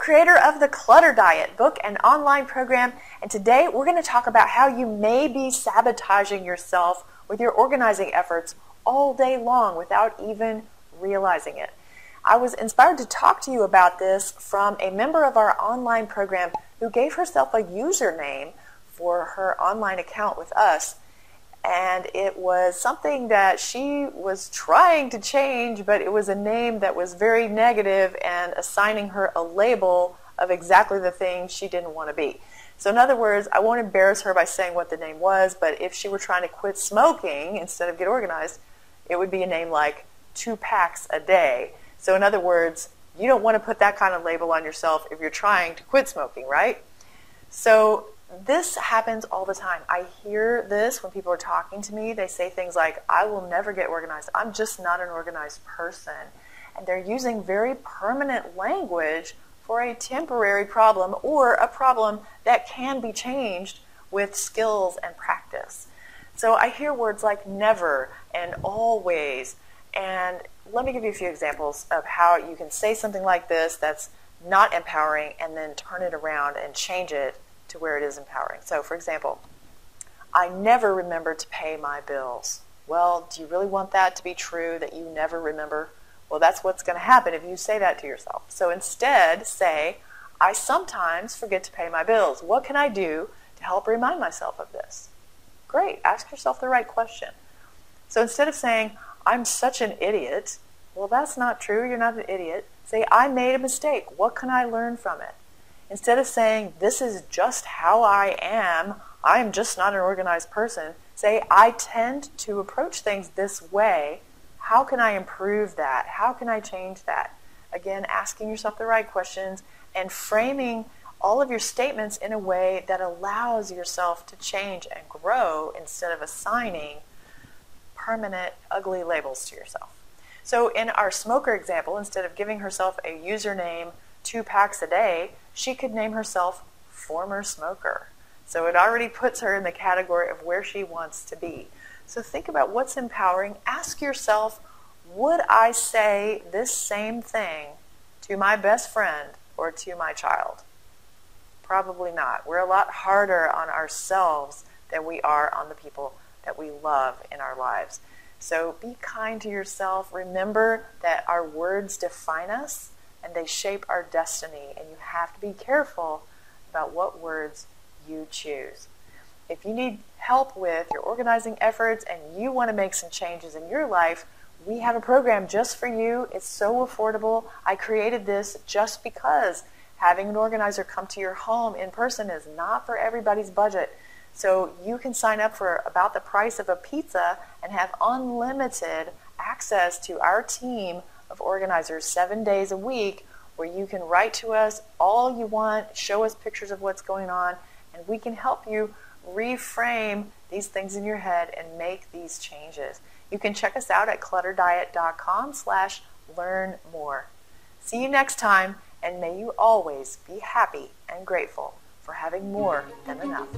creator of the Clutter Diet book and online program, and today we're going to talk about how you may be sabotaging yourself with your organizing efforts all day long without even realizing it. I was inspired to talk to you about this from a member of our online program who gave herself a username for her online account with us. And it was something that she was trying to change, but it was a name that was very negative and assigning her a label of exactly the thing she didn't want to be. So in other words, I won't embarrass her by saying what the name was, but if she were trying to quit smoking instead of get organized, it would be a name like 2 packs a day. So in other words, you don't want to put that kind of label on yourself if you're trying to quit smoking, right? So this happens all the time. I hear this when people are talking to me. They say things like, I will never get organized. I'm just not an organized person. And they're using very permanent language for a temporary problem or a problem that can be changed with skills and practice. So I hear words like never and always. And let me give you a few examples of how you can say something like this that's not empowering and then turn it around and change it to where it is empowering. So for example, I never remember to pay my bills. Well, do you really want that to be true, that you never remember? Well, that's what's going to happen if you say that to yourself. So instead say, I sometimes forget to pay my bills. What can I do to help remind myself of this? Great, ask yourself the right question. So instead of saying, I'm such an idiot, well, that's not true, you're not an idiot. Say, I made a mistake. What can I learn from it? Instead of saying, this is just how I am just not an organized person, say, I tend to approach things this way. How can I improve that? How can I change that? Again, asking yourself the right questions and framing all of your statements in a way that allows yourself to change and grow instead of assigning permanent, ugly labels to yourself. So in our smoker example, instead of giving herself a username 2 packs a day, she could name herself former smoker. So it already puts her in the category of where she wants to be. So think about what's empowering. Ask yourself, would I say this same thing to my best friend or to my child? Probably not. We're a lot harder on ourselves than we are on the people that we love in our lives. So be kind to yourself. Remember that our words define us and they shape our destiny, and you have to be careful about what words you choose. If you need help with your organizing efforts and you want to make some changes in your life, we have a program just for you. It's so affordable. I created this just because having an organizer come to your home in person is not for everybody's budget. So you can sign up for about the price of a pizza and have unlimited access to our team of organizers 7 days a week, where you can write to us all you want, show us pictures of what's going on, and we can help you reframe these things in your head and make these changes. You can check us out at clutterdiet.com/learn-more. See you next time, and may you always be happy and grateful for having more than enough.